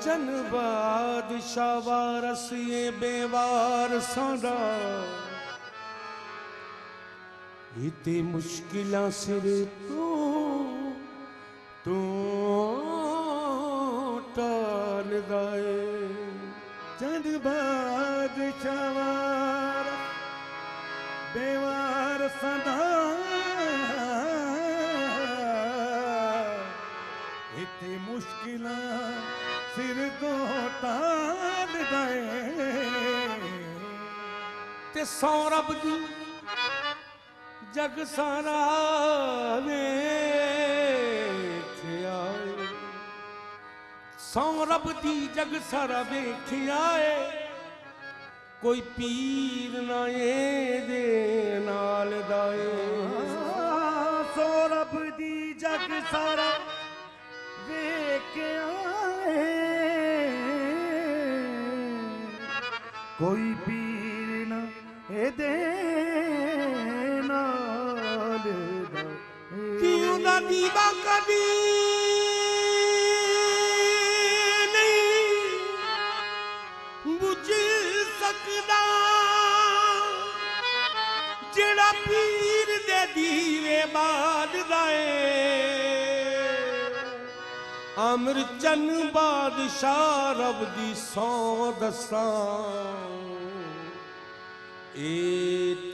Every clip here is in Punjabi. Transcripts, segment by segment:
चन बादशाह वारस ये बेवार साडा इते मुश्किलां सिर तू टाल दाए चंद बादशाह वारस बेवार सदा इते मुश्किलां सिर तो टाल दाए ते सौरभ दी जग सारा वेखिया सौरभ दी जग सारा वेखिया कोई पीर ना दे नाल दाए सौरभ दी जग सारा वेखिया कोई पीर ना दे नाल क्यों दा दीवा कदी नहीं बुझ सकदा जेड़ा पीर दे दीवे बालदा अमर चन बादशाह रब दी सौ दसां ए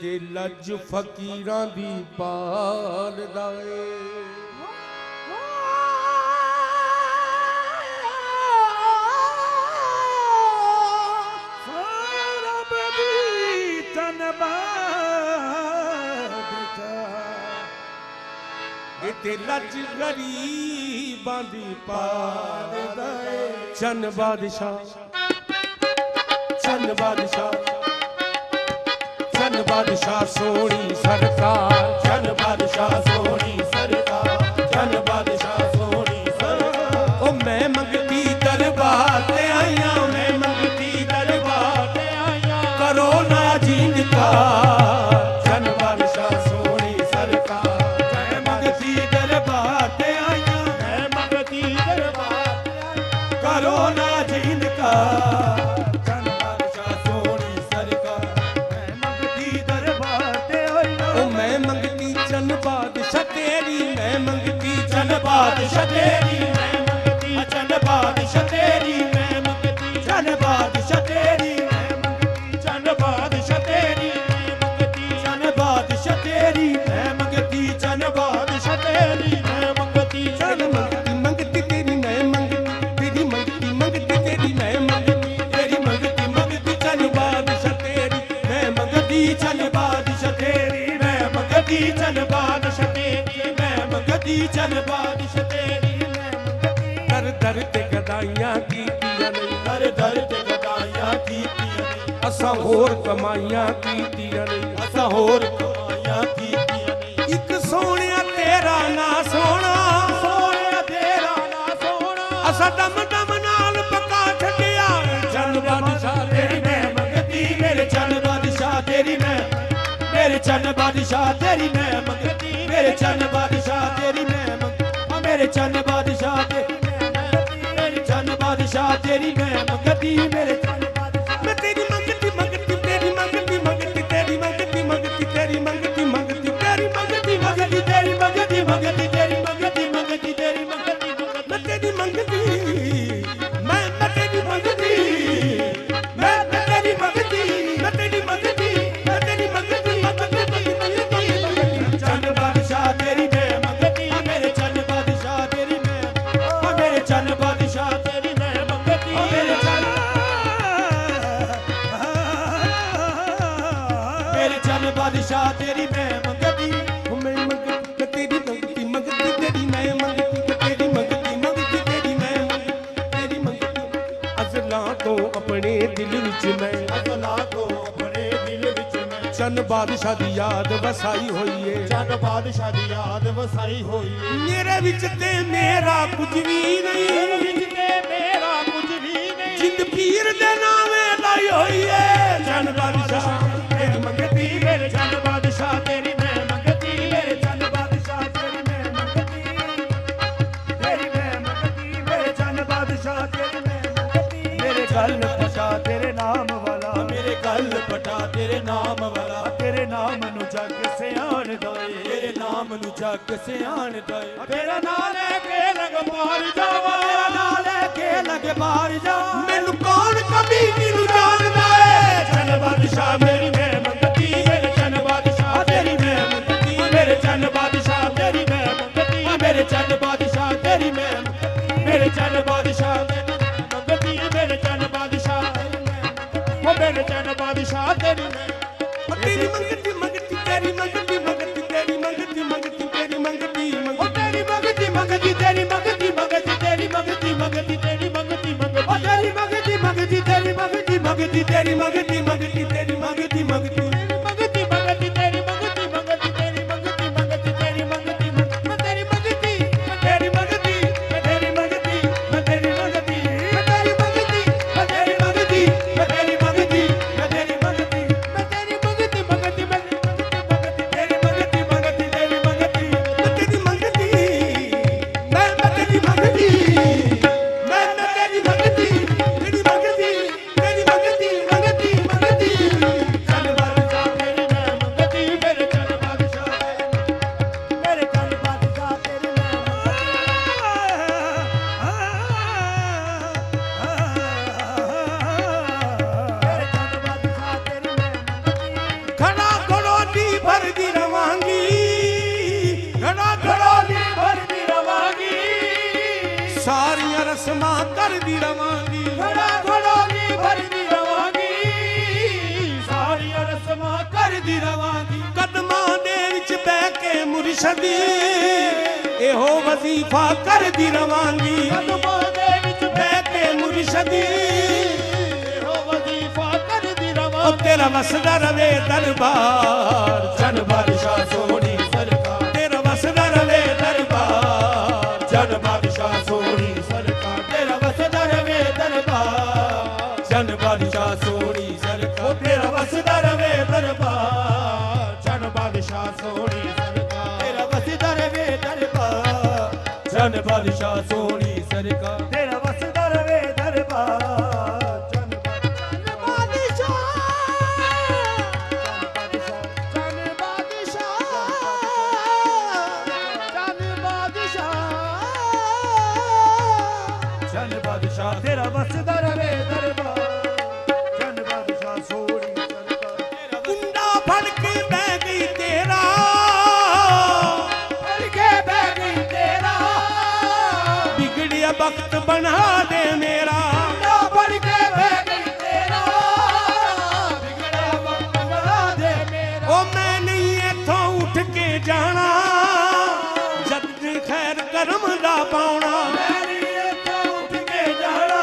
ते लज फकीरां दी पाल दाए रब दी चन बादशाह ए ते लज गरीबां दी पाल दाए चन बादशाह चन बादशाह चन बादशाह सोनी सरकार चन बादशाह सोनी सरकार चन बादशाह सोनी सरकार ओ मैं मंगती दरबार ते आईया मैं मंगती दरबार ते आईया करो ना जिंदका चन बादशाह सोनी सरकार मैं मंगती दरबार ते आईया मैं मंगती दरबार ते आईया करो ना जिंदका बादशाह तेरी मैं मंगती चन बादशाह तेरी मैं मंगती चन बादशाह तेरी मैं मंगती चन बादशाह तेरी मैं मंगती चन बादशाह तेरी मैं मंगती चन बादशाह तेरी मैं मंगती चन बादशाह तेरी मैं मंगती चन मंगती तेरी मैं मंगती तेरी मंगती मंगती तेरी मैं मंगती तेरी मंगती मंगती चन बादशाह तेरी मैं मंगती चन बादशाह तेरी मैं मंगती चन बादशाह चन बादशाह तेरी मैं दर दर ते गदाइयां कीतियां नहीं दर दर ते गदाइयां कीतियां नहीं असां होर कमाइयां कीतियां नहीं असां होर कमाइयां कीतियां नहीं इक सोहणिया तेरा ना सोहना सोहणिया तेरा ना सोहना असां दम दम नाल पका छड्डिया चन बादशाह तेरी मैं मंगती मेरे चन बादशाह तेरी मैं मेरे चन बादशाह तेरी मैं मंगती मेरे चन बादशाह तेरी मैं मेरे चन बादशाह तेरी मेरे चन बादशाह तेरी मैं मंगती मेरे चन बादशाह मैं तेरी मंगती मंगती तेरी मंगती मंगती तेरी मंगती मंगती तेरी मंगती मंगती तेरी मंगती मंगती तेरी मंगती मंगती तेरी मंगती मंगती तेरी मंगती मैं तेरी मंगती मैं तेरी मंगती मैं तेरी मंगती मैं तेरी मंगती मैं तेरी मंगती चन बादशाह तेरी मैं मंगती मेरे चन बादशाह तेरी मैं मेरे चन बादशाह तेरी मैं मंगती मेरे चन बादशाह तेरी मैं मंगती मैं मंगती तेरी मंगती मंगती तेरी मैं मंगती तेरी मंगती मंगती तेरी मैं तेरी मंगती अज़ला तो अपने दिल विच मैं अज़ला तो अपने दिल विच मैं चन बादशाह दी याद वसाई होई है चन बादशाह दी याद वसाई होई है मेरे विच ते मेरा कुछ भी नहीं विच ते मेरा कुछ भी नहीं जिंद पीर दे नामे लाई होई है चन बादशाह तेरी मंगती मेरे चन बादशाह तेरी मैं मंगती मेरे चन बादशाह तेरी मैं मंगती तेरी मैं मंगती मेरे चन बादशाह तेरी मैं ਜੱਗ ਸਿਆਣ ਦਾ ਏ। ਤੇਰਾ ਨਾਂ ਲੈ ਕੇ ਲਗ ਮਾਰ ਜਾਵਾਂ, ਤੇਰਾ ਨਾਂ ਲੈ ਕੇ ਲਗ ਬਾਹਰ ਜਾ, ਮੈਨੂੰ ਕੌਣ ਕਮੀਨੀ ਨੂੰ ਜਾਣਦਾ ਏ। ਚੰਨ ਬਾਦਸ਼ਾਹ ਮੇਰੀ ਮੈਂ ਮੰਗਤੀ, ਮੇਰੇ ਚੰਨ ਬਾਦਸ਼ਾਹ ਤੇਰੀ ਮੈਂ ਮੰਗਤੀ, ਮੇਰੇ ਚੰਨ ਬਾਦਸ਼ਾਹ ਤੇਰੀ ਮੈਂ ਮੰਗਤੀ, ਮੇਰੇ ਚੰਨ ਬਾਦਸ਼ਾਹ ਤੇਰੀ ਮੈਂ ਮੇਰੇ ਚੰਨ ਬਾਦਸ਼ਾਹ ਮੰਗਤੀ, ਮੇਰੇ ਚੰਨ ਬਾਦਸ਼ਾਹ ਉਹ ਮੇਰੇ ਚੰਨ ਬਾਦਸ਼ਾਹ ਤੇਰੀ ਮੈਂ ਤੇਰੀ ਮੰਗਤੀ ਮੰਗਤੀ ਤੇਰੀ ਮੰਗਤੀ ਮੰਗਤੀ ਤੇਰੀ ਮੰਗਤੀ ਮੰਗਤੀ ਤੇਰੀ ਮੰਗਤੀ ਉਹ ਤੇਰੀ ਮੰਗਤੀ ਮੰਗਤੀ ਤੇਰੀ ਮੰਗਤੀ ਮੰਗਤੀ ਤੇਰੀ ਮੰਗਤੀ ਮੰਗਤੀ ਤੇਰੀ ਮੰਗਤੀ ਮੰਗਤੀ ਉਹ ਤੇਰੀ ਮੰਗਤੀ ਮੰਗਤੀ ਤੇਰੀ ਮੰਗਤੀ ਮੰਗਤੀ ਤੇਰੀ ਮੰਗਤੀ ਮੰਗਤੀ ਤੇਰੀ ਮੰਗਤੀ ਮੰਗਤੀ ਮੰਗਤੀ ਮੰਗਤੀ ਤੇਰੀ ਮੰਗਤੀ ਮੰਗਤੀ ਤੇਰੀ ਮੰਗਤੀ ਮੰਗਤੀ ਤੇਰੀ ਮੰਗਤੀ ਮੈਂ ਤੇਰੀ ਮੰਗਤੀ ਮੈਂ ਤੇਰੀ ਮੰਗਤੀ ਮੈਂ ਤੇਰੀ ਮੰਗਤੀ ਮੈਂ ਤੇਰੀ ਮੰਗਤੀ ਮੈਂ ਤੇਰੀ ਮੰਗਤੀ ਮੈਂ ਤੇਰੀ ਮੰਗਤੀ ਮੈਂ ਤੇਰੀ ਮੰਗਤੀ ਮੈਂ ਤੇਰੀ ਮੰਗਤੀ ਮੈਂ ਤੇਰੀ ਮੰਗਤੀ ਮੰਗਤੀ ਮੈਂ ਤੇਰੀ ਮੰਗਤੀ ਮੰਗਤੀ ਤੇਰੀ ਮੰਗਤੀ ਮੈਂ ਤੇਰੀ ਮੰਗਤੀ ਮੈਂ ਤੇਰੀ ਮੰਗਤੀ ਮੈਂ ਤੇਰੀ ਮੰਗਤੀ ਤੇਰੀ ਮੰਗਤੀ ਤੇਰੀ ਮੰਗਤੀ ਮੰਗਤੀ ਮੰਗਤੀ ਚੰਨ ਬਾਦਸ਼ਾਹ ਤੇਰੀ ਮੈਂ ਮੰਗਤੀ, ਮੇਰੇ ਚੰਨ ਬਾਦਸ਼ਾਹ ਮੇਰੇ ਚੰਨ ਬਾਦਸ਼ਾਹ ਤੇਰੀ ਮੈਂ ਮੇਰੇ ਚੰਨ ਬਾਦਸ਼ਾਹ ਤੇਰੀ ਮੈਂ ਮੰਗਤੀ। ਖੜਾ ਖੜੋਲੀ ਭਰਦੀ ਰਵਾਂਗੀ, ਖੜਾ ਖੜੋਲੀ ਭਰਦੀ ਰਵਾਂਗੀ, ਸਾਰੀਆਂ ਰਸਮਾਂ ਕਰਦੀ ਰਵਾਂਗੀ, ਖੜਾ ਖੜੋਲੀ ਭਰਦੀ ਰਵਾਂਗੀ, ਸਾਰੀਆਂ ਰਸਮਾਂ ਕਰਦੀ ਰਵਾਂਗੀ। ਕਦਮਾਂ ਦੇ ਵਿੱਚ ਬਹਿ ਕੇ ਮੁਰਸ਼ਦੀ ਇਹੋ ਵਜ਼ੀਫਾ ਕਰਦੀ ਰਵਾਂਗੀ, ਕਦਮਾਂ ਦੇ ਵਿੱਚ ਬਹਿ ਕੇ ਮੁਰਸ਼ਦੀ ਇਹੋ ਵਜ਼ੀਫਾ ਕਰਦੀ ਉਹ ਰਵਾਂ। ਤੇਰਾ ਵਸਦਾ ਰਵੇ ਦਰਬਾਰ, ਚੰਨ ਬਾਦਸ਼ਾਹ ਸੋਹਣੀ ਸਰਕਾਰ, ਤੇਰਾ ਵਸਦਾ ਰਵੇ ਦਰਬਾਰ, ਚੰਨ ਬਾਦਸ਼ਾਹ ਸੋਹਣੀ ਸਰਕਾਰ, ਤੇਰਾ ਵਸਦਾ ਰਵੇ ਦਰਬਾਰ, ਜਨ ਬਾਦਸ਼ਾਹ ਸੋਹਣੀ ਸਰਕਾਰ, ਤੇਰਾ ਵਸਦਾ ਰਵੇ ਦਰਬਾਰ, ਚੰਨ ਬਾਦਸ਼ਾਹ ਸੋਹਣੀ ਸਰਕਾਰ, ਤੇਰਾ ਵਸਦਾ ਰਵੇ ਦਰਬਾਰ, ਜਨ ਬਾਦਸ਼ਾਹ ਸੋਹਣੀ ਸਰਕਾਰ। ਤੇਰਾ ਵਸਦਾ ਰਵੇ ਦਰਬਾਰ, ਚੰਨ ਬਾਦਸ਼ਾਹ, ਚੰਨ ਬਾਦਸ਼ਾਹ, ਚੰਨ ਬਾਦਸ਼ਾਹ, ਜਨ ਬਾਦਸ਼ਾਹ ਤੇਰਾ ਵਸਦਾ ਰਵੇ ਦਰਬਾਰ, ਚੰਨ ਬਾਦਸ਼ਾਹ ਸੋਹਣੀ ਸਰਕਾਰ। ਕੁੰਡਾ ਫੜ ਕੇ ਬਹਿ ਗਈ ਤੇਰਾ, ਫੜ ਕੇ ਬਹਿ ਗਈ ਤੇਰਾ, ਵਿਗੜਿਆ ਵਕਤ ਬਣਾ ਦੇ ਮੇਰਾ, ਨਾ ਫੜ ਕੇ ਬਹਿ ਗਈ ਤੇਰਾ, ਵਿਗੜਿਆ ਵਕਤ ਬਣਾ ਦੇ ਮੇਰਾ। ਉਹ ਮੈਂ ਨਹੀਂ ਇੱਥੋਂ ਉੱਠ ਕੇ ਜਾਣਾ, ਜਦ ਖੈਰ ਕਰਮ ਦਾ ਪਾਉਣਾ, ਮੇਰੀ ਇੱਥੋਂ ਉੱਠ ਕੇ ਜਾਣਾ,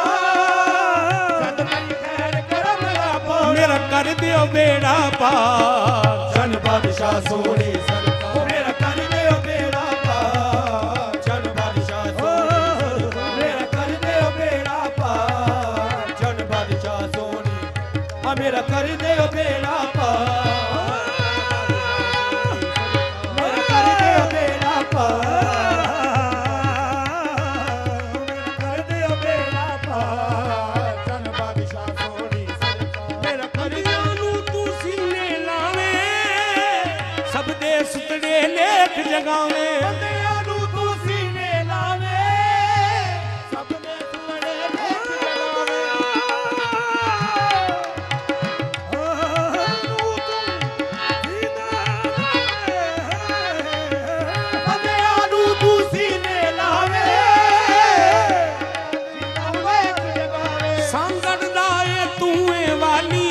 ਜਦ ਮੇਰੀ ਖੈਰ ਕਰਮ ਦਾ ਪਾਉਣਾ। ਮੇਰਾ ਕਰ ਦਿਓ ਬੇੜਾ ਪਾਰ, ਚੰਨ ਬਾਦਸ਼ਾਹ ਸੋਹਣੀ ਸਰਕਾਰ, ਮੇਰਾ ਕਰ ਦਿਓ ਬੇੜਾ ਪਾਰ, ਚੰਨ ਬਾਦਸ਼ਾਹ ਸੋਹਣੀ ਸਰਕਾਰ, ਮੇਰਾ ਕਰ ਦਿਓ ਬੇੜਾ ਪਾਰ, ਜਨ ਬਾਦਸ਼ਾਹ ਸੋਹਣੀ ਆ ਮੇਰਾ ਕਰ ਦਿਓ ਬੇੜਾ ਪਾਰ, ਮੇਰਾ ਕਰ ਦਿਓ ਬੇੜਾ ਪਾਰ, ਮੇਰਾ ਕਰ ਦਿਓ ਬੇੜਾ ਪਾਰ, ਚੰਨ ਬਾਦਸ਼ਾਹ ਸੋਹਣੀ ਸਰਕਾਰ, ਮੇਰਾ ਕਰ ਦਿਓ ਨੂੰ ਤੂੰ ਸੀਨੇ ਲਾਵੇਂ, ਸਭ ਦੇ ਸੁਤੜੇ ਲੇਖ ਜਗਾਵੇਂ, ਬੰਦਿਆਂ ਨੂੰ ਤੂੰ ਸੀਨੇ ਲਾਵੇਂ, ਸਭ ਦੇ ਸੁਣਨੇ ਲੇਖ ਜਗਾਵੇਂ। ਬੰਦਿਆਂ ਨੂੰ ਤੂੰ ਸੀਨੇ ਲਾਵੇਂ, ਲੇਖ ਜਗਾਵੇਂ। ਸੰਗੜ ਦਾ ਏ ਤੂੰ ਏ ਵਾਲੀ,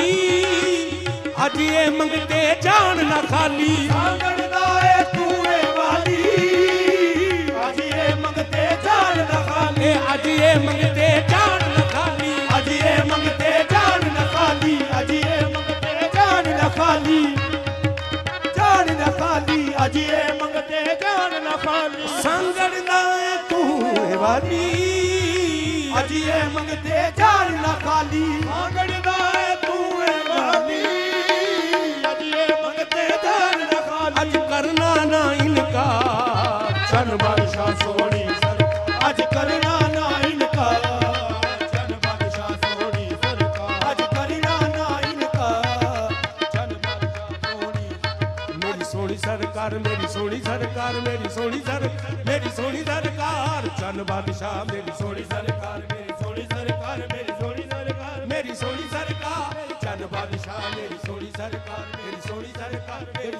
ਅੱਜ ਇਹ ਮੰਗਤੇ ਜਾਣ ਨਾ ਖਾਲੀ, ਸਾਗਰ ਦਾ ਏ ਤੂੰ ਏ ਵਾਲੀ, ਅੱਜ ਇਹ ਮੰਗਤੇ ਜਾਣ ਨਾ ਖਾਲੀ, ਇਹ ਅੱਜ ਇਹ ਮੰਗਤੇ ਜਾਣ ਨਾ ਖਾਲੀ, ਅੱਜ ਇਹ ਮੰਗਤੇ ਜਾਣ ਨਾ ਖਾਲੀ, ਅੱਜ ਇਹ ਮੰਗਤੇ ਜਾਣ ਨਾ ਖਾਲੀ, ਜਾਣ ਨਾ ਖਾਲੀ, ਅੱਜ ਇਹ ਮੰਗਤੇ ਜਾਣ ਨਾ ਖਾਲੀ। ਸੰਗੜ ਦਾ ਏ ਤੂੰ ਏ ਵਾਲੀ, ਅੱਜ ਇਹ ਮੰਗਤੇ ਜਾਣ ਨਾ ਖਾਲੀ, ਸਾਗਰ ਦਾ ਏ ਤੂੰ ਏ ਵਾਲੀ, ਅੱਜ ਇਹ ਮੰਗਤੇ ਜਾਣ ਨਾ ਖਾਲੀ। ਅੱਜ ਕਰਨਾ ਨਾ ਇਨਕਾਰ, ਚੰਨ ਬਾਦਸ਼ਾਹ ਸੋਹਣੀ ਸਰਕਾਰ, ਅੱਜ ਕਰਨਾ ਨਾ ਇਨਕਾਰ, ਚੰਨ ਬਾਦਸ਼ਾਹ ਸੋਹਣੀ ਸਰਕਾਰ, ਅੱਜ ਕਰਨਾ ਨਾ ਇਨਕਾਰ, ਚੰਨ ਬਾਦਸ਼ਾਹ ਸੋਹਣੀ। ਮੇਰੀ ਸੋਹਣੀ ਸਰਕਾਰ ਮੇਰੀ ਸੋਹਣੀ ਸਰਕਾਰ ਮੇਰੀ ਸੋਹਣੀ ਸਰਕਾਰ ਚੰਨ ਬਾਦਸ਼ਾਹ ਮੇਰੀ ਸੋਹਣੀ ਸਰਕਾਰ ਮੇਰੀ ਸੋਹਣੀ ਸਰਕਾਰ ਮੇਰੀ ਸੋਹਣੀ ਸਰਕਾਰ ਮੇਰੀ ਸੋਹਣੀ ਸਰਕਾਰ ਚੰਨ ਬਾਦਸ਼ਾਹ ਮੇਰੀ ਸੋਹਣੀ ਸਰਕਾਰ ਮੇਰੀ ਸੋਹਣੀ ਸਰਕਾਰ ਮੇਰੀ